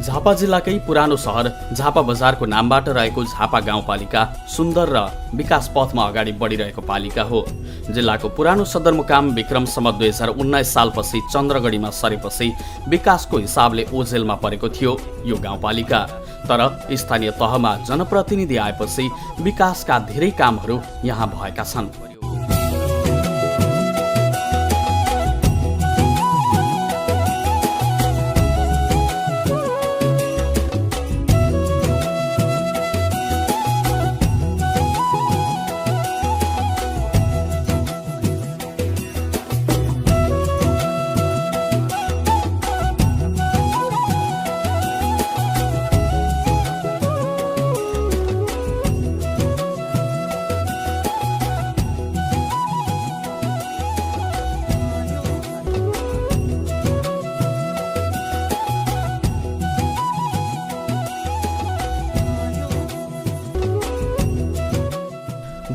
झापा जिल्लाकै पुरानो सहर झापा बजारको नामबाट रहेको झापा गाउँपालिका सुन्दर र विकास पथमा अगाडि बढिरहेको पालिका हो। जिल्लाको पुरानो सदरमुकाम विक्रमसम्म 2019 सालपछि चन्द्रगढीमा सरेपछि विकासको हिसाबले ओझेलमा परेको थियो यो गाउँपालिका। तर स्थानीय तहमा जनप्रतिनिधि आएपछि विकासका धेरै कामहरू यहाँ भएका छन्।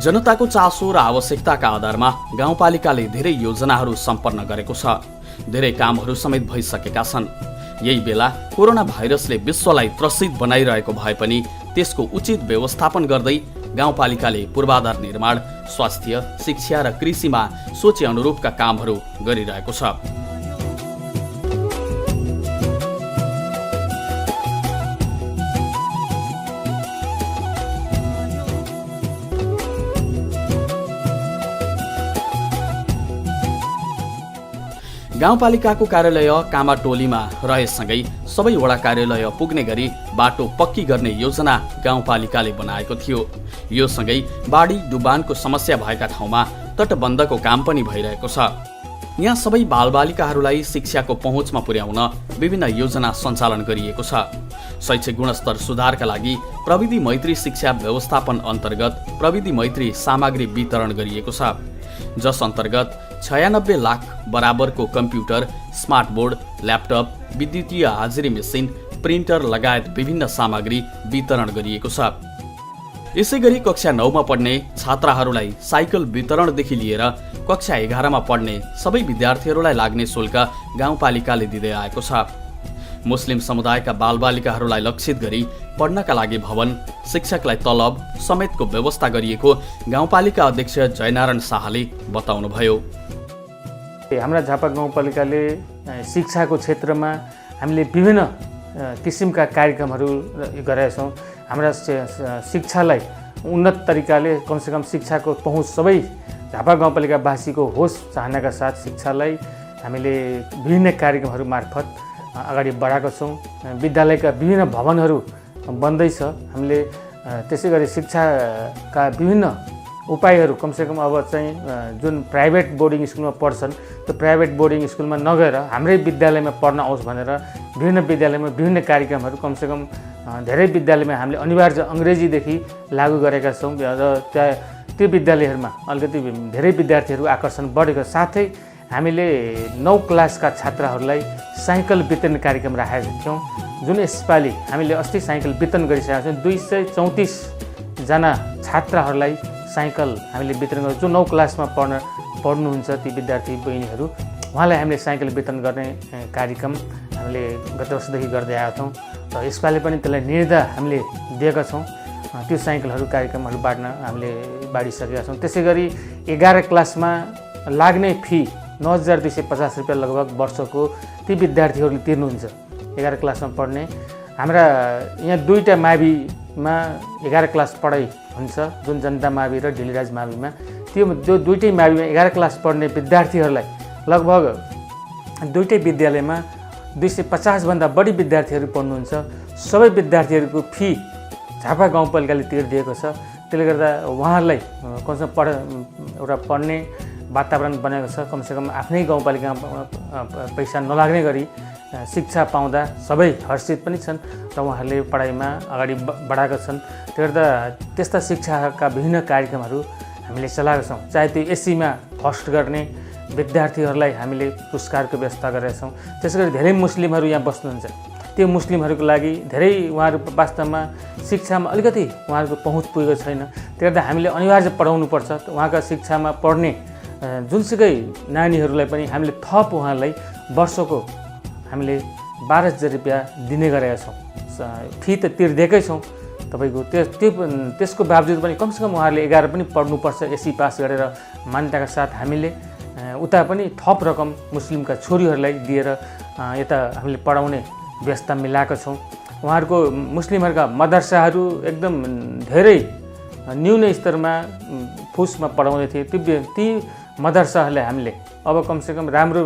जनताको चासो र आवश्यकताका आधारमा गाउँपालिकाले धेरै योजनाहरू सम्पन्न गरेको छ। धेरै कामहरू समेत भइसकेका छन्। यही बेला कोरोना भाइरसले विश्वलाई त्रसित बनाइरहेको भए पनि त्यसको उचित व्यवस्थापन गर्दै गाउँपालिकाले पूर्वाधार निर्माण, स्वास्थ्य, शिक्षा र कृषिमा सोचे अनुरूपका कामहरू गरिरहेको छ। गाउँपालिकाको कार्यालय कामाटोलीमा रहेसँगै सबै वडा कार्यालय पुग्ने गरी बाटो पक्की गर्ने योजना गाउँपालिकाले बनाएको थियो। यो सँगै बाढी डुबानको समस्या भएका ठाउँमा तटबन्धको काम पनि भइरहेको छ। यहाँ सबै बालबालिकाहरूलाई शिक्षाको पहुँचमा पुर्याउन विभिन्न योजना सञ्चालन गरिएको छ। शैक्षिक गुणस्तर सुधारका लागि प्रविधि मैत्री शिक्षा व्यवस्थापन अन्तर्गत प्रविधि मैत्री सामग्री वितरण गरिएको छ, जस अन्तर्गत 96 लाख बराबरको कम्प्युटर, स्मार्ट बोर्ड, ल्यापटप, विद्युतीय हाजिरी मेसिन, प्रिन्टर लगायत विभिन्न सामग्री वितरण गरिएको छ। यसैगरी कक्षा 9 मा पढ्ने छात्राहरूलाई साइकल वितरणदेखि लिएर कक्षा 11 मा पढ्ने सबै विद्यार्थीहरूलाई लाग्ने शुल्क गाउँपालिकाले दिँदै आएको छ। मुस्लिम समुदायका बालबालिकाहरूलाई लक्षित गरी पढ्नका लागि भवन, शिक्षकलाई तलब समेतको व्यवस्था गरिएको गाउँपालिका अध्यक्ष जयनारायण शाहले बताउनुभयो। हाम्रा झापा गाउँपालिकाले शिक्षाको क्षेत्रमा हामीले विभिन्न किसिमका कार्यक्रमहरू गरेका छौँ। हाम्रा शिक्षालाई उन्नत तरिकाले कमसेकम शिक्षाको पहुँच सबै झापा गाउँपालिकावासीको होस् चाहनाका साथ शिक्षालाई हामीले विभिन्न कार्यक्रमहरू मार्फत अगाडि बढाएका छौँ। विद्यालयका विभिन्न भवनहरू बन्दैछ। हामीले त्यसै गरी शिक्षाका विभिन्न उपायहरू कमसेकम अब चाहिँ जुन प्राइभेट बोर्डिङ स्कुलमा पढ्छन् त्यो प्राइभेट बोर्डिङ स्कुलमा नगएर हाम्रै विद्यालयमा पढ्न आओस् भनेर विभिन्न विद्यालयमा विभिन्न कार्यक्रमहरू कमसेकम धेरै विद्यालयमा हामीले अनिवार्य अङ्ग्रेजीदेखि लागू गरेका छौँ र त्यो विद्यालयहरूमा अलिकति धेरै विद्यार्थीहरू आकर्षण बढेको साथै हामीले 9 क्लासका छात्राहरूलाई साइकल वितरण कार्यक्रम राखेका थियौँ। जुन यसपालि हामीले अस्ति साइकल वितरण गरिसकेका छौँ। 234 जना छात्राहरूलाई साइकल हामीले वितरण गर्छौँ। जो 9 क्लासमा पढ्नुहुन्छ ती विद्यार्थी बहिनीहरू, उहाँलाई हामीले साइकल वितरण गर्ने कार्यक्रम हामीले गत वर्षदेखि गर्दै आएका छौँ र यसपालि पनि त्यसलाई निर्णय हामीले दिएका छौँ। त्यो साइकलहरू कार्यक्रमहरू हामीले बाँडिसकेका छौँ। त्यसै गरी 11 क्लासमा लाग्ने फी 9250 रुपियाँ लगभग वर्षको ती विद्यार्थीहरूले तिर्नुहुन्छ। 11 क्लासमा पढ्ने हाम्रा यहाँ 2टा माविमा 11 क्लास पढाइ हुन्छ, जुन जनता मावि र ढिलिराज माविमा। त्यो 2टै माविमा 11 क्लास पढ्ने विद्यार्थीहरूलाई लगभग 2टै विद्यालयमा 250 भन्दा बढी विद्यार्थीहरू पढ्नुहुन्छ। सबै विद्यार्थीहरूको फी झापा गाउँपालिकाले तिरिदिएको छ। त्यसले गर्दा उहाँहरूलाई कमसेकम एउटा पढ्ने वातावरण बनेको छ। कमसेकम आफ्नै गाउँपालिकामा पैसा नलाग्ने गरी शिक्षा पाउँदा सबै हर्षित पनि छन् र उहाँहरूले पढाइमा अगाडि बढाएका छन्। त्यो गर्दा त्यस्ता शिक्षाका विभिन्न कार्यक्रमहरू हामीले चलाएका छौँ। चाहे त्यो एसीमा फर्स्ट गर्ने विद्यार्थीहरूलाई हामीले पुरस्कारको व्यवस्था गरेका छौँ। त्यसै गरी धेरै मुस्लिमहरू यहाँ बस्नुहुन्छ। त्यो मुस्लिमहरूको लागि धेरै उहाँहरू वास्तवमा शिक्षामा अलिकति उहाँहरूको पहुँच पुगेको छैन। त्यो गर्दा हामीले अनिवार्य पढाउनुपर्छ। उहाँका शिक्षामा पढ्ने जुनसुकै नानीहरूलाई पनि हामीले थप उहाँलाई वर्षको हामीले 12,000 रुपियाँ दिने गरेका छौँ। फी त तिर्दिएकै छौँ तपाईँको। त्यसको बावजुद पनि कमसेकम उहाँहरूले 11 पनि पढ्नुपर्छ एससी पास गरेर मान्यताका साथ हामीले उता पनि थप रकम मुस्लिमका छोरीहरूलाई दिएर यता हामीले पढाउने व्यवस्था मिलाएका छौँ। उहाँहरूको मुस्लिमहरूका मदरसाहरू एकदम धेरै न्यून स्तरमा फुसमा पढाउँदै थिए। ती मदरसाहरूलाई हामीले अब कमसेकम राम्रो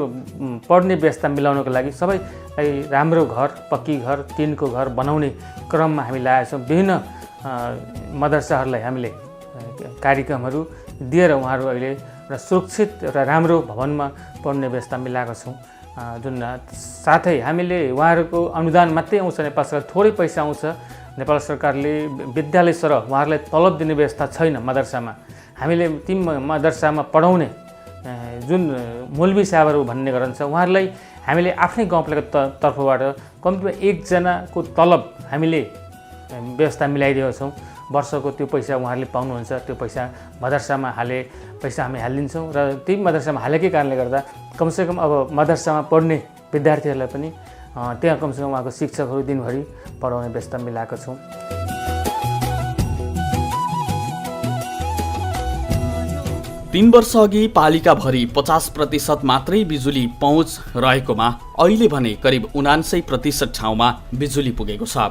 पढ्ने व्यवस्था मिलाउनको लागि सबैलाई राम्रो घर, पक्की घर, टिनको घर बनाउने क्रममा हामी लागेका छौँ। विभिन्न मदरसाहरूलाई हामीले कार्यक्रमहरू दिएर उहाँहरू अहिले एउटा सुरक्षित एउटा राम्रो भवनमा पढ्ने व्यवस्था मिलाएका छौँ। जुन साथै हामीले उहाँहरूको अनुदान मात्रै आउँछ, नेपाल सरकार थोरै पैसा आउँछ। नेपाल सरकारले विद्यालय सरह उहाँहरूलाई तलब दिने व्यवस्था छैन मदरसामा। हामीले ती मदरसामा पढाउने जुन मौलवी साहबहरू भन्ने गरिन्छ उहाँहरूलाई हामीले आफ्नै गाउँपालिकाको तर्फबाट कम्तीमा 1 जनाको तलब हामीले व्यवस्था मिलाइदिएका छौँ। वर्षको त्यो पैसा उहाँहरूले पाउनुहुन्छ। त्यो पैसा मदरसामा पैसा हामी हालिदिन्छौँ र त्यही मदरसामा हालेकै कारणले गर्दा कमसेकम अब मदरसामा पढ्ने विद्यार्थीहरूलाई पनि त्यहाँ कमसेकम उहाँको शिक्षकहरू दिनभरि पढाउने व्यवस्था मिलाएका छौँ। 3 वर्ष अघि पालिकाभरि 50% मात्रै बिजुली पहुँच रहेकोमा अहिले भने करिब 79% ठाउँमा बिजुली पुगेको छ।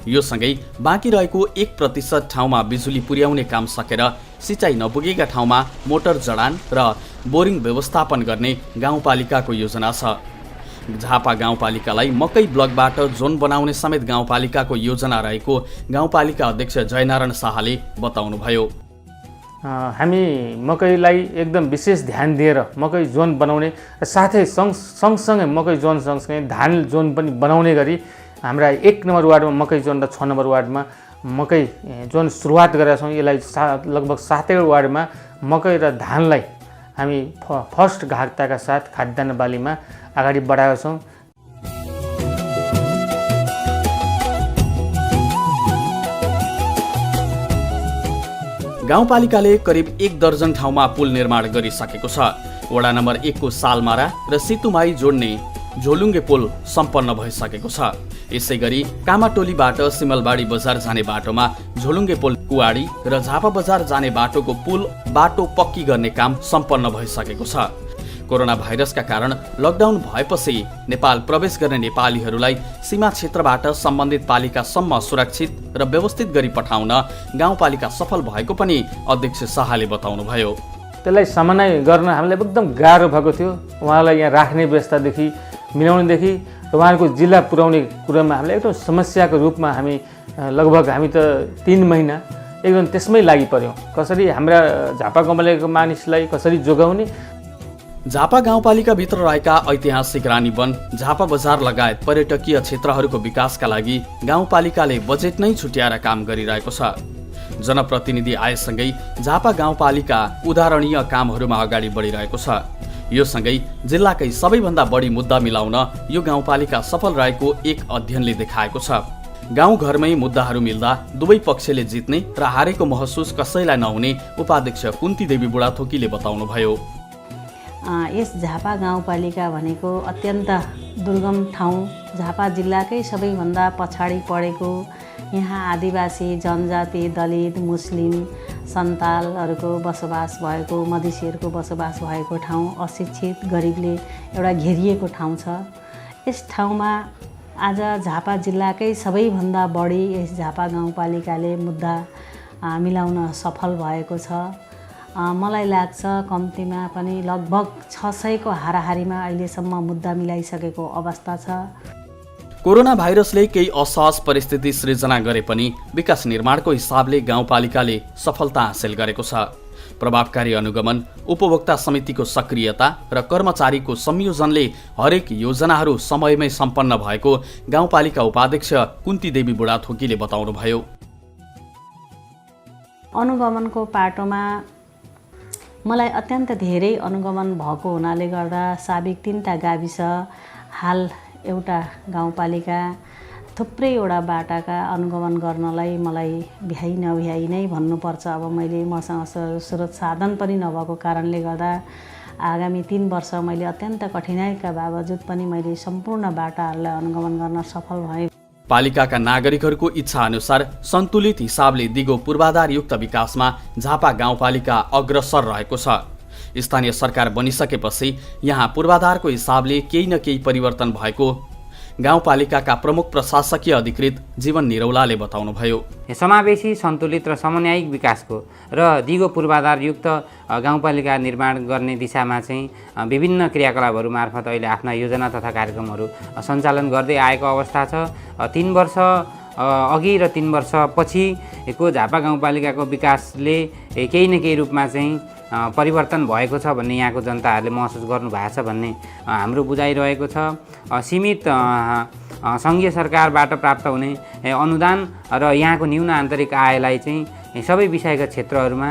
यो सँगै बाँकी रहेको 1% ठाउँमा बिजुली पुर्याउने काम सकेर सिँचाइ नपुगेका ठाउँमा मोटर जडान र बोरिङ व्यवस्थापन गर्ने गाउँपालिकाको योजना छ। झापा गाउँपालिकालाई मकै ब्लकबाट जोन बनाउने समेत गाउँपालिकाको योजना रहेको गाउँपालिका अध्यक्ष जयनारायण शाहले बताउनुभयो। हामी मकैलाई एकदम विशेष ध्यान दिएर मकै जोन बनाउने र साथै सँगसँगै मकै जोन सँगसँगै धान जोन पनि बनाउने गरी हाम्रा 1 नम्बर वार्डमा मकै जोन र 6 नम्बर वार्डमा मकै जोन सुरुवात गरेका छौँ। यसलाई लगभग 7 वार्डमा मकै र धानलाई हामी फर्स्ट घाटाका साथ खाद्यान्न बालीमा अगाडि बढाएका छौँ। गाउँपालिकाले करिब 1 दर्जन ठाउँमा पुल निर्माण गरिसकेको छ। वडा नम्बर 1 को सालमारा र सितुमाई जोड्ने झोलुङ्गे पुल सम्पन्न भइसकेको छ। यसै गरी कामाटोलीबाट सिमलबाडी बजार जाने बाटोमा झोलुङ्गे पुल, कुवाडी र झापा बजार जाने बाटोको बाटो पक्की गर्ने काम सम्पन्न भइसकेको छ। कोरोना भाइरसका कारण लकडाउन भएपछि नेपाल प्रवेश गर्ने नेपालीहरूलाई सीमा क्षेत्रबाट सम्बन्धित पालिकासम्म सुरक्षित र व्यवस्थित गरी पठाउन गाउँपालिका सफल भएको पनि अध्यक्ष शाहले बताउनुभयो। त्यसलाई समन्वय गर्न हामीलाई एकदम गाह्रो भएको थियो। उहाँलाई यहाँ राख्ने व्यवस्थादेखि मिलाउनेदेखि र उहाँहरूको जिल्ला पुर्याउने कुरामा हामीलाई एकदम समस्याको रूपमा हामी त 3 महिना एकदम त्यसमै लागि पर्यौँ। कसरी हाम्रा झापा गाउँपालिकाको मानिसलाई कसरी जोगाउने। झापा गाउँपालिकाभित्र रहेका ऐतिहासिक रानी वन, झापा बजार लगायत पर्यटकीय क्षेत्रहरूको विकासका लागि गाउँपालिकाले बजेट नै छुट्याएर काम गरिरहेको छ। जनप्रतिनिधि आएसँगै झापा गाउँपालिका उदाहरणीय कामहरूमा अगाडि बढिरहेको छ। यो सँगै जिल्लाकै सबैभन्दा बढी मुद्दा मिलाउन यो गाउँपालिका सफल रहेको एक अध्ययनले देखाएको छ। गाउँघरमै मुद्दाहरू मिल्दा दुवै पक्षले जित्ने र हारेको महसुस कसैलाई नहुने उपाध्यक्ष कुन्ती देवी बुढाथोकीले बताउनुभयो। यस झापा गाउँपालिका भनेको अत्यन्त दुर्गम ठाउँ, झापा जिल्लाकै सबैभन्दा पछाडि परेको, यहाँ आदिवासी जनजाति, दलित, मुस्लिम, सन्तालहरूको बसोबास भएको, मधेसीहरूको बसोबास भएको ठाउँ, अशिक्षित गरिबले एउटा घेरिएको ठाउँ छ। यस ठाउँमा आज झापा जिल्लाकै सबैभन्दा बढी यस झापा गाउँपालिकाले मुद्दा मिलाउन सफल भएको छ। मलाई लाग्छ कम्तीमा पनि लगभग 600 को हाराहारीमा अहिलेसम्म मुद्दा मिलाइसकेको अवस्था छ। कोरोना भाइरसले केही असहज परिस्थिति सृजना गरे पनि विकास निर्माणको हिसाबले गाउँपालिकाले सफलता हासिल गरेको छ। प्रभावकारी अनुगमन, उपभोक्ता समितिको सक्रियता र कर्मचारीको संयोजनले हरेक योजनाहरू समयमै सम्पन्न भएको गाउँपालिका उपाध्यक्ष कुन्ती देवी बुढाथोकीले बताउनुभयो। अनुगमनको पाटोमा मलाई अत्यन्त धेरै अनुगमन भएको हुनाले गर्दा साबिक 3टा गाविस, हाल एउटा गाउँपालिका, थुप्रैवटा बाटाका अनुगमन गर्नलाई मलाई भ्याइ नभ्याइ नै भन्नुपर्छ। अब मसँग स्रोत साधन पनि नभएको कारणले गर्दा आगामी 3 वर्ष मैले अत्यन्त कठिनाइका बावजुद पनि मैले सम्पूर्ण बाटाहरूलाई अनुगमन गर्न सफल भएँ। पालिकाका नागरिकहरूको इच्छा अनुसार सन्तुलित हिसाबले दिगो पूर्वाधारयुक्त विकासमा झापा गाउँपालिका अग्रसर रहेको छ। स्थानीय सरकार बनिसकेपछि यहाँ पूर्वाधारको हिसाबले केही न केही परिवर्तन भएको गाउँपालिकाका प्रमुख प्रशासकीय अधिकृत जीवन निरौलाले बताउनुभयो। समावेशी सन्तुलित र समन्वयिक विकासको र दिगो पूर्वाधारयुक्त गाउँपालिका निर्माण गर्ने दिशामा चाहिँ विभिन्न क्रियाकलापहरू मार्फत अहिले आफ्ना योजना तथा कार्यक्रमहरू सञ्चालन गर्दै आएको अवस्था छ। 3 वर्ष अघि र 3 वर्ष पछिको झापा गाउँपालिकाको विकासले केही न केही रूपमा चाहिँ परिवर्तन भएको छ भन्ने यहाँको जनताहरूले महसुस गर्नुभएको छ भन्ने हाम्रो बुझाइरहेको छ। सीमित सङ्घीय सरकारबाट प्राप्त हुने अनुदान र यहाँको न्यून आन्तरिक आयलाई चाहिँ सबै विषयका क्षेत्रहरूमा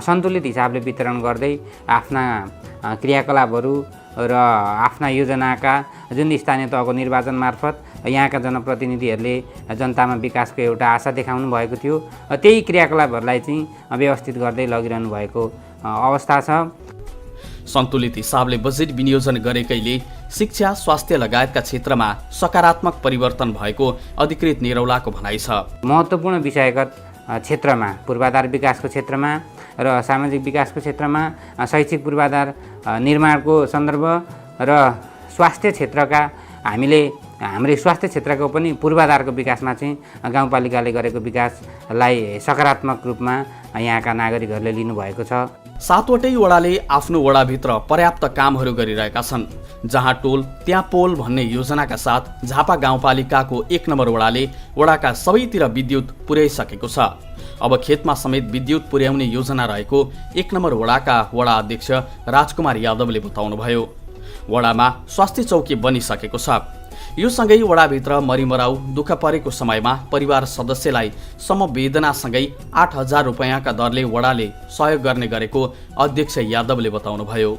सन्तुलित हिसाबले वितरण गर्दै आफ्ना क्रियाकलापहरू र आफ्ना योजनाका जुन स्थानीय तहको निर्वाचन मार्फत यहाँका जनप्रतिनिधिहरूले जनतामा विकासको एउटा आशा देखाउनु भएको थियो, त्यही क्रियाकलापहरूलाई चाहिँ व्यवस्थित गर्दै लगिरहनु भएको अवस्था छ। सन्तुलित हिसाबले बजेट विनियोजन गरेकैले शिक्षा, स्वास्थ्य लगायतका क्षेत्रमा सकारात्मक परिवर्तन भएको अधिकृत निरौलाको भनाइ छ। महत्त्वपूर्ण विषयगत क्षेत्रमा पूर्वाधार विकासको क्षेत्रमा र सामाजिक विकासको क्षेत्रमा शैक्षिक पूर्वाधार निर्माणको सन्दर्भ र स्वास्थ्य क्षेत्रका हाम्रै स्वास्थ्य क्षेत्रको पनि पूर्वाधारको विकासमा चाहिँ गाउँपालिकाले गरेको विकासलाई सकारात्मक रूपमा यहाँका नागरिकहरूले लिनुभएको छ। 7वटै वडाले आफ्नो वडाभित्र पर्याप्त कामहरू गरिरहेका छन्। जहाँ टोल त्यहाँ पोल भन्ने योजनाका साथ झापा गाउँपालिकाको 1 नम्बर वडाले वडाका सबैतिर विद्युत पुर्याइसकेको छ। अब खेतमा समेत विद्युत पुर्याउने योजना रहेको 1 नम्बर वडाका वडा अध्यक्ष राजकुमार यादवले बताउनुभयो। वडामा स्वास्थ्य चौकी बनिसकेको छ। यो सँगै वडाभित्र मरिमराउ दुःख परेको समयमा परिवार सदस्यलाई समवेदनासँगै 8,000 रुपैयाँका दरले वडाले सहयोग गर्ने गरेको अध्यक्ष यादवले बताउनुभयो।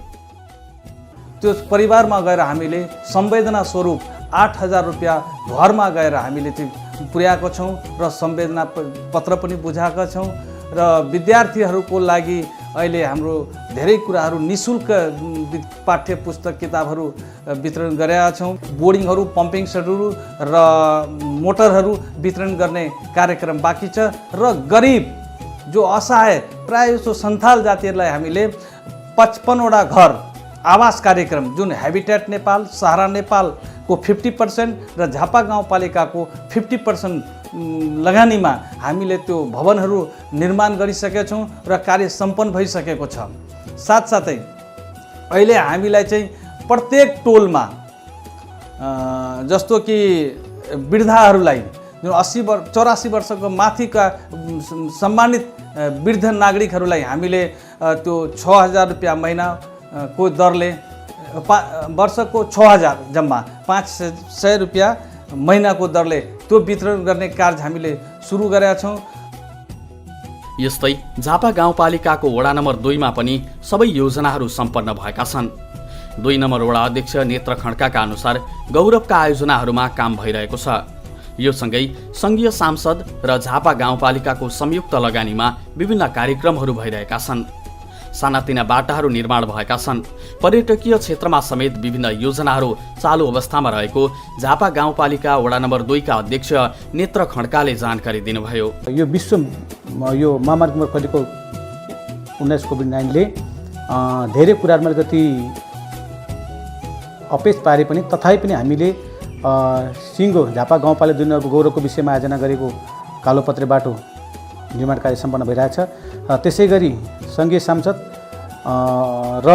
त्यो परिवारमा गएर हामीले संवेदना स्वरूप 8,000 रुपियाँ घरमा गएर हामीले चाहिँ पुर्याएको छौँ र संवेदना पत्र पनि बुझाएका छौँ र विद्यार्थीहरूको लागि अहिले हाम्रो धेरै कुराहरू निःशुल्क पाठ्य पुस्तक किताबहरू वितरण गरेका छौँ। बोर्डिङहरू, पम्पिङ सेटहरू र मोटरहरू वितरण गर्ने कार्यक्रम बाँकी छ र गरिब जो असहाय प्रायः जस्तो सन्थाल जातिहरूलाई हामीले 55वटा घर आवास कार्यक्रम जुन हेबिटेट नेपाल, सहारा नेपालको 50% र झापा गाउँपालिकाको 50% लगानीमा हामीले त्यो भवनहरू निर्माण गरिसकेका छौँ र कार्य सम्पन्न भइसकेको छ। साथसाथै अहिले हामीलाई चाहिँ प्रत्येक टोलमा जस्तो कि वृद्धाहरूलाई जुन 84 वर्षको माथिका सम्मानित वृद्ध नागरिकहरूलाई हामीले त्यो 6,000 रुपियाँ महिनाको दरले वर्षको 6,000 जम्मा 500 रुपियाँ महिनाको दरले त्यो वितरण गर्ने कार्य हामीले सुरु गरेका छौँ। यस्तै झापा गाउँपालिकाको वडा नम्बर 2 मा पनि सबै योजनाहरू सम्पन्न भएका छन्। 2 नम्बर वडा अध्यक्ष नेत्र खड्काका अनुसार गौरवका आयोजनाहरूमा काम भइरहेको छ। यो सँगै सङ्घीय सांसद र झापा गाउँपालिकाको संयुक्त लगानीमा विभिन्न कार्यक्रमहरू भइरहेका छन्। सानातिना बाटाहरू निर्माण भएका छन्। पर्यटकीय क्षेत्रमा समेत विभिन्न योजनाहरू चालु अवस्थामा रहेको झापा गाउँपालिका वडा नम्बर 2 का अध्यक्ष नेत्र खड्काले जानकारी दिनुभयो। यो विश्व यो महामारी नम्बर फैलेको 19 कोभिड-19ले धेरै कुराहरूमा अलिकति अपेच पारे पनि तथापि पनि हामीले सिङ्गो झापा गाउँपालिका 2 नम्बरको गौरवको विषयमा आयोजना गरेको कालोपत्रे बाटो निर्माण कार्य सम्पन्न भइरहेछ। त्यसै गरी सङ्घीय सांसद र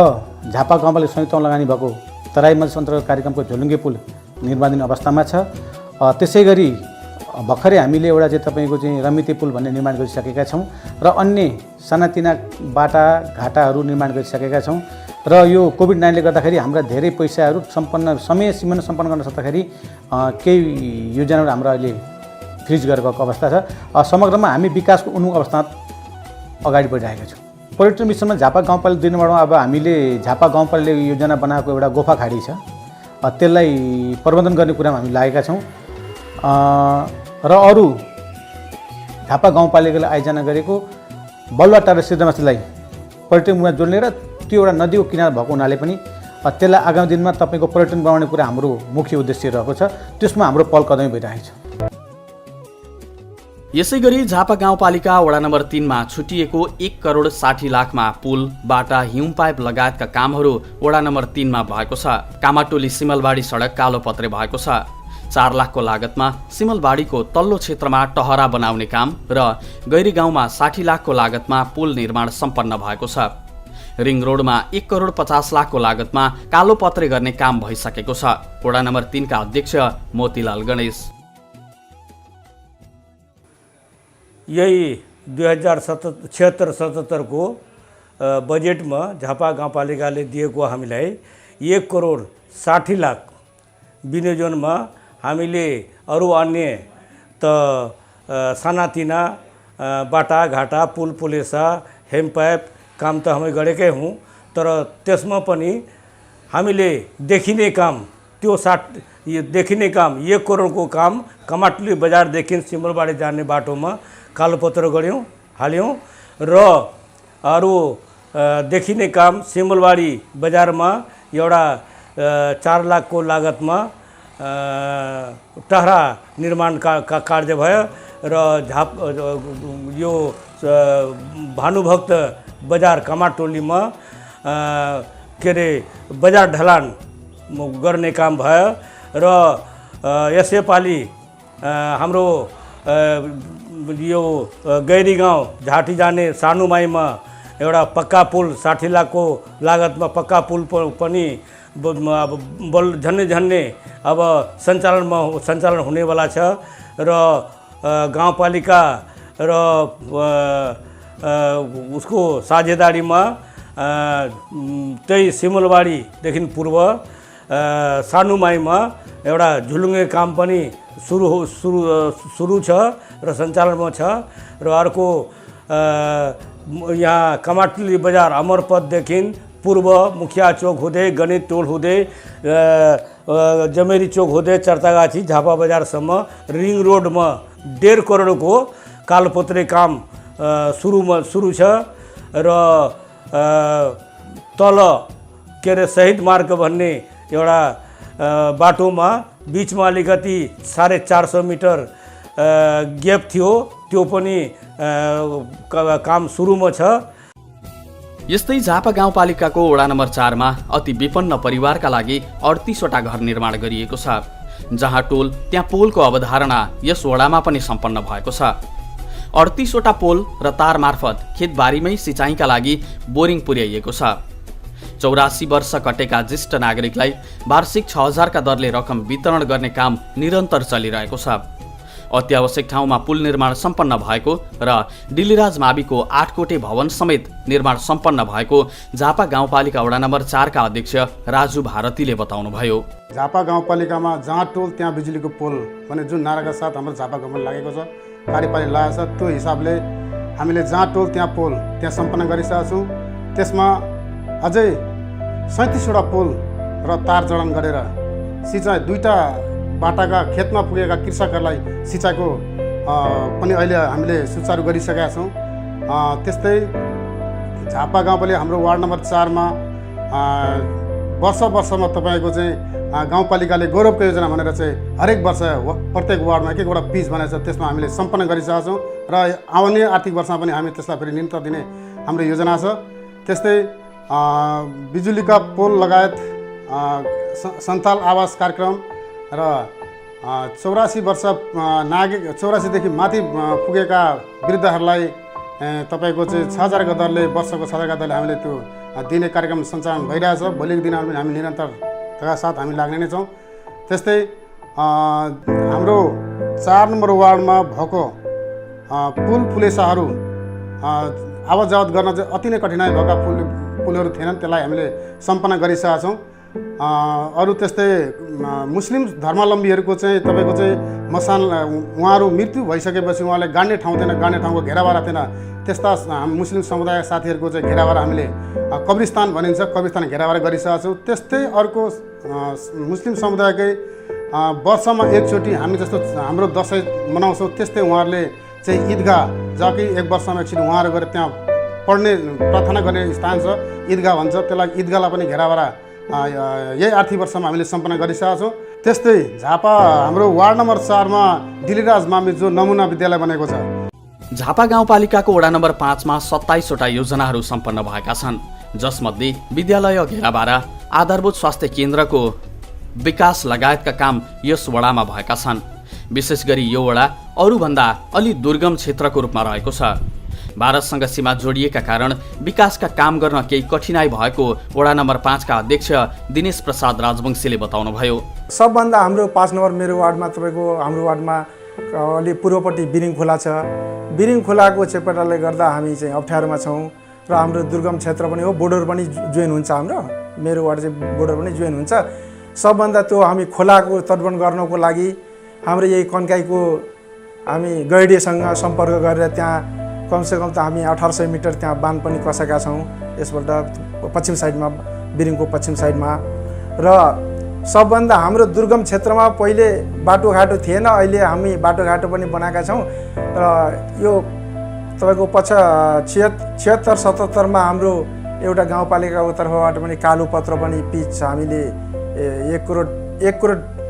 झापा गाउँपालिका संयुक्त लगानी भएको तराई मधेस अन्तर्गत कार्यक्रमको झोलुङ्गे पुल निर्माणाधीन अवस्थामा छ। त्यसै गरी भर्खरै हामीले एउटा चाहिँ तपाईँको चाहिँ रमिते पुल भन्ने निर्माण गरिसकेका छौँ र अन्य सानातिना बाटा घाटाहरू निर्माण गरिसकेका छौँ। र यो कोभिड-19ले गर्दाखेरि हाम्रा धेरै पैसाहरू समय सीमा सम्पन्न गर्न सक्दाखेरि केही योजनाहरू हाम्रो अहिले फ्रिज गरेको अवस्था छ। समग्रमा हामी विकासको उन्मुख अवस्थामा अगाडि बढिरहेका छौँ। पर्यटन विषयमा झापा गाउँपालिका 2 नम्बरमा अब हामीले झापा गाउँपालिकाले योजना बनाएको एउटा गोफा खाडी छ, त्यसलाई प्रबन्धन गर्ने कुरामा हामी लागेका छौँ र अरू झापा गाउँपालिकाले आयोजना गरेको बलुवाटार र सिद्धमासीलाई पर्यटनमा जोड्ने र त्यो एउटा नदीको किनार भएको हुनाले पनि त्यसलाई आगामी दिनमा तपाईँको पर्यटन बनाउने कुरा हाम्रो मुख्य उद्देश्य रहेको छ। त्यसमा हाम्रो पहल कदमी भइरहेको छ। यसै गरी झापा गाउँपालिका वडा नम्बर 3 मा छुटिएको 1 करोड 60 लाखमा पुल, बाटा, हिउँ पाइप लगायतका कामहरू वडा नम्बर 3 मा भएको छ। कामाटोली सिमलबाडी सडक कालोपत्रे भएको छ। 4 लाखको लागतमा सिमलबाडीको तल्लो क्षेत्रमा टहरा बनाउने काम र गैरी गाउँमा 60 लाखको लागतमा पुल निर्माण सम्पन्न भएको छ। रिङ रोडमा 1 करोड 50 लाखको लागतमा कालोपत्रे गर्ने काम भइसकेको छ। वडा नम्बर 3 का अध्यक्ष मोतीलाल गणेश। यही 2076-77 को बजेटमा झापा गाउँपालिकाले दिएको हामीलाई 1 करोड 60 लाख विनियोजनमा हामीले अरू अन्य त सानातिना बाटा घाटा पुल पुलेसा हेमपाइप काम त हामी गरेकै हौँ, तर त्यसमा पनि हामीले देखिने काम त्यो देखिने काम 1 करोडको काम कमाटुली बजारदेखि सिमलबाडी जाने बाटोमा कालोपत्र गऱ्यौँ हाल्यौँ र अरू देखिने काम सिमलबाडी बजारमा एउटा 4 लाखको लागतमा टहरा निर्माण का कार्य भयो र यो भानुभक्त बजार कमाटोलीमा के अरे बजार ढलान गर्ने काम भयो र यसैपालि हाम्रो यो गैरी गाउँ झाटी जाने सानुमाईमा एउटा पक्का पुल 60 लाखको लागतमा पक्का पुल पनि बल झन्ने अब सञ्चालन हुनेवाला छ र गाउँपालिका र उसको साझेदारीमा त्यही सिमलबाडीदेखि पूर्व सानुमाईमा एउटा झुलुङ्गे काम पनि सुरु छ र सञ्चालनमा छ र अर्को यहाँ कमाटुली बजार अमरपथदेखि पूर्व मुखिया चौक हुँदै गणित टोल हुँदै जमेरी चौक हुँदै चर्तागाछी झापा बजारसम्म रिङ रोडमा 1.5 करोडको कालोपत्रे काम सुरु छ र तल के अरे शहीद मार्ग भन्ने एउटा बाटोमा बिचमा अलिकति 450 मिटर ग्याप थियो, त्यो पनि काम सुरुमा छ। यस्तै झापा गाउँपालिकाको वडा नम्बर 4 मा अति विपन्न परिवारका लागि 38 वटा घर निर्माण गरिएको छ। जहाँ टोल त्यहाँ पोलको अवधारणा यस वडामा पनि सम्पन्न भएको छ। 38 वटा पोल र तार मार्फत खेतबारीमै सिँचाइका लागि बोरिङ पुर्याइएको छ। 84 वर्ष कटेका ज्येष्ठ नागरिकलाई वार्षिक 6000 का दरले रकम वितरण गर्ने काम निरन्तर चलिरहेको छ। अत्यावश्यक ठाउँमा पुल निर्माण सम्पन्न भएको र डिलिराज माविको 8 कोठे भवन समेत निर्माण सम्पन्न भएको झापा गाउँपालिका वडा नम्बर 4 का अध्यक्ष राजु भारतीले बताउनुभयो। झापा गाउँपालिकामा जहाँ टोल त्यहाँ बिजुलीको पोल भने जुन नाराका साथ हाम्रो झापा गाउँमा लागेको छ, कार्यपालिका लागेको छ, त्यो हिसाबले हामीले जहाँ टोल त्यहाँ पोल त्यहाँ सम्पन्न गरिसकेका छौँ। त्यसमा अझै 37 वटा पोल र तार जडान गरेर सिँचाइ 2टा बाटाका खेतमा पुगेका कृषकहरूलाई सिँचाइको पनि अहिले हामीले सुचारू गरिसकेका छौँ। त्यस्तै झापा गाउँपालिका हाम्रो वार्ड नम्बर 4 मा वर्षमा तपाईँको चाहिँ गाउँपालिकाले गौरवको योजना भनेर चाहिँ हरेक वर्ष प्रत्येक वार्डमा एक एकवटा पिच बनाएको छ, त्यसमा हामीले सम्पन्न गरिसकेका छौँ र आउने आर्थिक वर्षमा पनि हामी त्यसलाई फेरि निरन्तर दिने हाम्रो योजना छ। त्यस्तै बिजुलीका पोल लगायत सन्ताल आवास कार्यक्रम र 84 वर्ष 84 देखि माथि पुगेका वृद्धहरूलाई तपाईँको चाहिँ 6000 का दरले वर्षको 6000 का दरले हामीले त्यो दिने कार्यक्रम सञ्चालन भइरहेछ। भोलिको दिनमा पनि हामी निरन्तरताका साथ हामी लाग्ने नै छौँ। त्यस्तै हाम्रो 4 नम्बर वार्डमा भएको पुल पुलेसाहरू आवत जावत गर्न चाहिँ अति नै कठिनाइ भएका पुलहरू थिएनन्, त्यसलाई हामीले सम्पन्न गरिसकेका छौँ। अरू त्यस्तै मुस्लिम धर्मावलम्बीहरूको चाहिँ तपाईँको चाहिँ मसान उहाँहरू मृत्यु भइसकेपछि उहाँले गाड्ने ठाउँ थिएन, गाड्ने ठाउँको घेराबारा थिएन, त्यस्ता मुस्लिम समुदायका साथीहरूको चाहिँ घेराबारा हामीले कब्रिस्तान भनिन्छ, कब्रिस्तान घेराबारा गरिसकेका छौँ। त्यस्तै अर्को मुस्लिम समुदायकै वर्षमा एकचोटि हामी जस्तो हाम्रो दसैँ मनाउँछौँ, त्यस्तै उहाँहरूले चाहिँ ईदगाह जहाँ कि 1 वर्षमा एकचोटि उहाँहरू गएर त्यहाँ पढ्ने प्रार्थना गर्ने स्थान छ, ईदगाह भन्छ त्यसलाई, ईदगाहलाई पनि घेराबारा यही आर्थिक वर्षमा हामीले सम्पन्न गरिसकेका छौँ। त्यस्तै झापा हाम्रो वार्ड नम्बर 4 मा दिलीराज मामी जो नमुना विद्यालय बनेको छ। झापा गाउँपालिकाको वडा नम्बर 5 मा 27 वटा योजनाहरू सम्पन्न भएका छन्, जसमध्ये विद्यालय घेराबारा, आधारभूत स्वास्थ्य केन्द्रको विकास लगायतका काम यस वडामा भएका छन्। विशेष गरी यो वडा अरूभन्दा अलि दुर्गम क्षेत्रको रूपमा रहेको छ। भारतसँग सीमा जोडिएका कारण विकासका काम गर्न केही कठिनाई भएको वडा नम्बर 5 का अध्यक्ष दिनेश प्रसाद राजवंशीले बताउनुभयो। सबभन्दा हाम्रो 5 नम्बर मेरो वार्डमा तपाईँको हाम्रो वार्डमा अलि पूर्वपट्टि बिरिङ खोला छ। बिरिङ खोलाको चेपेटाले गर्दा हामी चाहिँ अप्ठ्यारोमा छौँ र हाम्रो दुर्गम क्षेत्र पनि हो, बोर्डर पनि जोइन हुन्छ, हाम्रो मेरो वार्ड चाहिँ बोर्डर पनि जोइन हुन्छ। सबभन्दा त्यो हामी खोलाको तटबन्ध गर्नको लागि हाम्रो यही कन्काईको हामी गैडीसँग सम्पर्क गरेर त्यहाँ कमसेकम त हामी 1800 मिटर त्यहाँ बाँध पनि कसेका छौँ। यसपल्ट पश्चिम साइडमा, बिरिङको पश्चिम साइडमा। र सबभन्दा हाम्रो दुर्गम क्षेत्रमा पहिले बाटोघाटो थिएन, अहिले हामी बाटोघाटो पनि बनाएका छौँ। र यो तपाईँको 76-77 मा हाम्रो एउटा गाउँपालिकाको तर्फबाट पनि कालो पत्र पनि पिच हामीले 1 करोड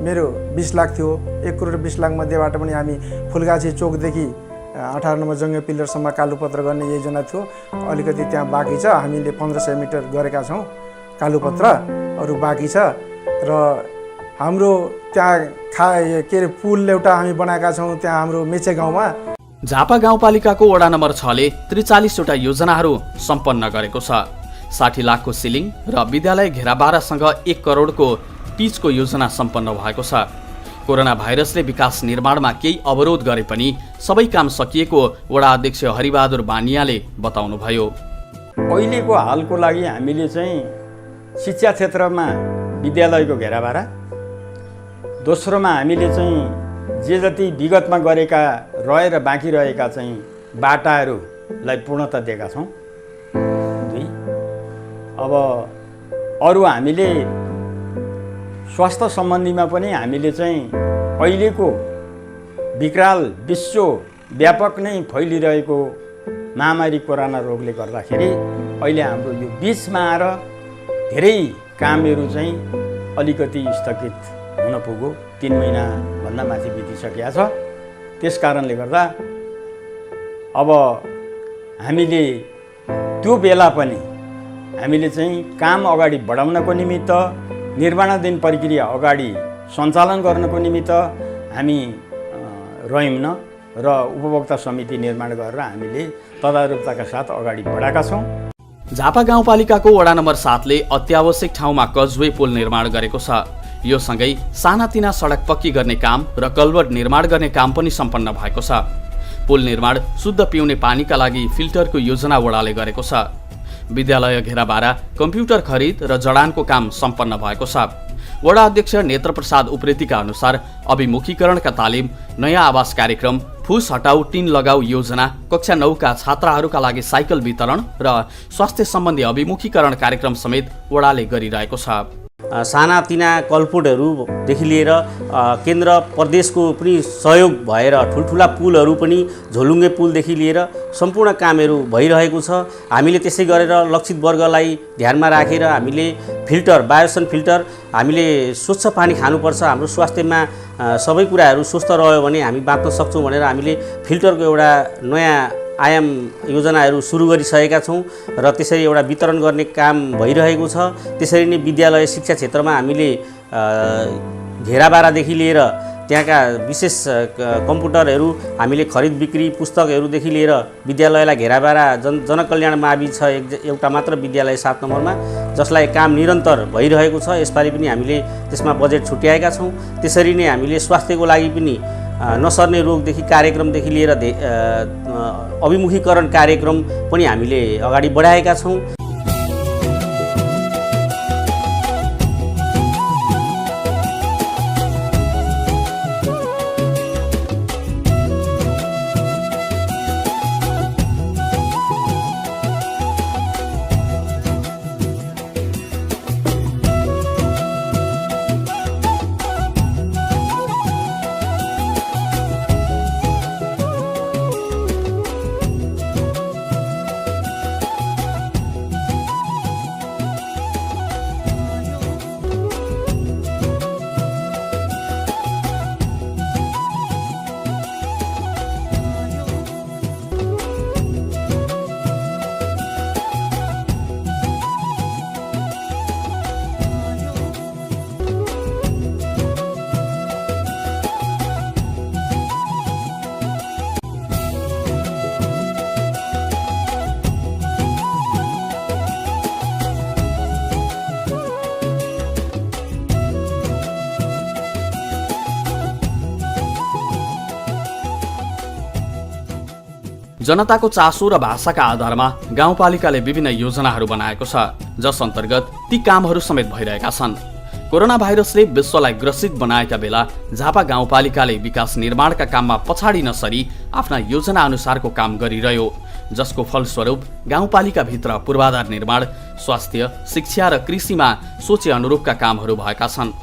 मेरो 20 लाख थियो। 1 करोड 20 लाख मध्येबाट पनि हामी फुलगाछी चोकदेखि 18 नम्बर जङ्गे पिलरसम्म कालोपत्र गर्ने योजना थियो। अलिकति त्यहाँ बाँकी छ, हामीले 1500 मिटर गरेका छौँ कालोपत्र, अरू बाँकी छ। र हाम्रो त्यहाँ के अरे पुल एउटा हामी बनाएका छौँ त्यहाँ हाम्रो मेचे गाउँमा। झापा गाउँपालिकाको वडा नम्बर 6 ले 43 वटा योजनाहरू सम्पन्न गरेको छ। 60 लाखको सिलिङ र विद्यालय घेराबारासँग 1 करोडको पिचको योजना सम्पन्न भएको छ। कोरोना भाइरसले विकास निर्माणमा केही अवरोध गरे पनि सबै काम सकिएको वडा अध्यक्ष हरिबहादुर बानियाले बताउनुभयो। अहिलेको हालको लागि हामीले चाहिँ शिक्षा क्षेत्रमा विद्यालयको घेराबारा, दोस्रोमा हामीले चाहिँ जे जति विगतमा गरेका रहेर बाँकी रहेका चाहिँ बाटाहरूलाई पूर्णता दिएका छौँ। 2 अब अरू हामीले स्वास्थ्य सम्बन्धीमा पनि हामीले चाहिँ अहिलेको विकराल विश्वव्यापक नै फैलिरहेको महामारी कोरोना रोगले गर्दाखेरि अहिले हाम्रो यो बिचमा आएर धेरै कामहरू चाहिँ अलिकति स्थगित हुन पुग्यो। 3 महिनाभन्दा माथि बितिसकेको छ। त्यस कारणले गर्दा अब हामीले त्यो बेला पनि हामीले चाहिँ काम अगाडि बढाउनको निमित्त, निर्माणाधीन प्रक्रिया अगाडि सञ्चालन गर्नको निमित्त हामी रह्यौँ र उपभोक्ता समिति निर्माण गरेर हामीले तदारुकताका साथ अगाडि बढाएका छौँ। झापा गाउँपालिकाको वडा नम्बर 7 ले अत्यावश्यक ठाउँमा कजवे पुल निर्माण गरेको छ। यो सँगै सानातिना सडक पक्की गर्ने काम र कल्भर्ट निर्माण गर्ने काम पनि सम्पन्न भएको छ। पुल निर्माण, शुद्ध पिउने पानीका लागि फिल्टरको योजना वडाले गरेको छ। विद्यालय घेराबारा, कम्प्युटर खरिद र जडानको काम सम्पन्न भएको छ। वडा अध्यक्ष नेत्र प्रसाद उप्रेतीका अनुसार अभिमुखीकरणका तालिम, नयाँ आवास कार्यक्रम, फुस हटाऊ टिन लगाऊ योजना, कक्षा 9 का छात्राहरूका लागि साइकल वितरण र स्वास्थ्य सम्बन्धी अभिमुखीकरण कार्यक्रम समेत वडाले गरिरहेको छ। सानातिना कलपुटहरूदेखि लिएर केन्द्र प्रदेशको पनि सहयोग भएर ठुल्ठुला पुलहरू पनि, झोलुङ्गे पुलदेखि लिएर सम्पूर्ण कामहरू भइरहेको छ। हामीले त्यसै गरेर लक्षित वर्गलाई ध्यानमा राखेर हामीले फिल्टर, बायोसन फिल्टर, हामीले स्वच्छ पानी खानुपर्छ, हाम्रो स्वास्थ्यमा सबै कुराहरू स्वस्थ रह्यो भने हामी बाँच्न सक्छौँ भनेर हामीले फिल्टरको एउटा नयाँ आयाम योजनाहरू सुरु गरिसकेका छौँ र त्यसरी एउटा वितरण गर्ने काम भइरहेको छ। त्यसरी नै विद्यालय शिक्षा क्षेत्रमा हामीले घेराबारादेखि लिएर त्यहाँका विशेष कम्प्युटरहरू हामीले खरिद बिक्री, पुस्तकहरूदेखि लिएर विद्यालयलाई घेराबारा जनकल्याण मावि छ एउटा मात्र विद्यालय 7 नम्बरमा, जसलाई काम निरन्तर भइरहेको छ। यसपालि पनि हामीले त्यसमा बजेट छुट्याएका छौँ। त्यसरी नै हामीले स्वास्थ्यको लागि पनि नसर्ने रोगदेखि कार्यक्रमदेखि लिएर अभिमुखीकरण कार्यक्रम पनि हामीले अगाडि बढाएका छौँ। जनताको चासो र भाषाका आधारमा गाउँपालिकाले विभिन्न योजनाहरू बनाएको छ, जस अन्तर्गत ती कामहरू समेत भइरहेका छन्। कोरोना भाइरसले विश्वलाई ग्रसित बनाएका बेला झापा गाउँपालिकाले विकास निर्माणका काममा पछाडि नसरी आफ्ना योजना अनुसारको काम गरिरह्यो, जसको फलस्वरूप गाउँपालिकाभित्र पूर्वाधार निर्माण, स्वास्थ्य, शिक्षा र कृषिमा सोचे अनुरूपका कामहरू भएका छन्।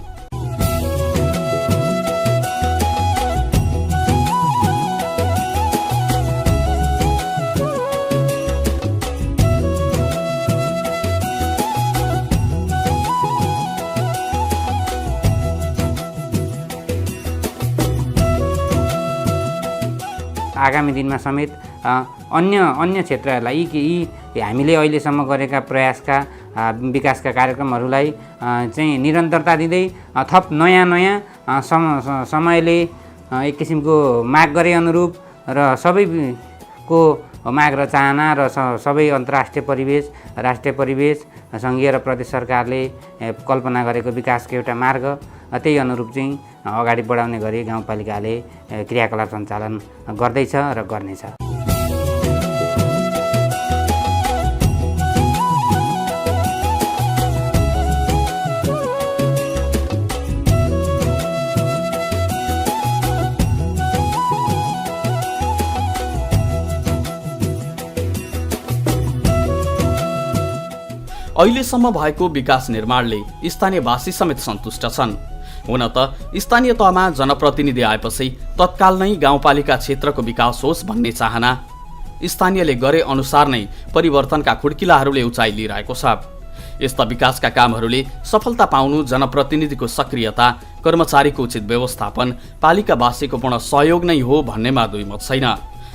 आगामी दिनमा समेत अन्य क्षेत्रहरूलाई यी हामीले अहिलेसम्म गरेका प्रयासका विकासका कार्यक्रमहरूलाई चाहिँ निरन्तरता दिँदै थप नयाँ समयले एक किसिमको माग गरे अनुरूप र सबैको माग र चाहना र सबै अन्तर्राष्ट्रिय परिवेश, राष्ट्रिय परिवेश, सङ्घीय र प्रदेश सरकारले कल्पना गरेको विकासको एउटा मार्ग त्यही अनुरूप चाहिँ अगाडि बढाउने गरी गाउँपालिकाले क्रियाकलाप सञ्चालन गर्दैछ र गर्नेछ। अहिलेसम्म भएको विकास निर्माणले स्थानीयवासी समेत सन्तुष्ट छन्। हुन त स्थानीय तहमा जनप्रतिनिधि आएपछि तत्काल नै गाउँपालिका क्षेत्रको विकास होस् भन्ने चाहना स्थानीयले गरे अनुसार नै परिवर्तनका खुड्किलाहरूले उचाइ लिइरहेको छ। यस्ता विकासका कामहरूले सफलता पाउनु जनप्रतिनिधिको सक्रियता, कर्मचारीको उचित व्यवस्थापन, पालिकावासीको पूर्ण सहयोग नै हो भन्नेमा दुई मत छैन।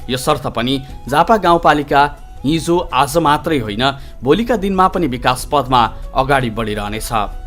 यसर्थ पनि झापा गाउँपालिका हिजो आज मात्रै होइन, भोलिका दिनमा पनि विकास पथमा अगाडि बढिरहनेछ।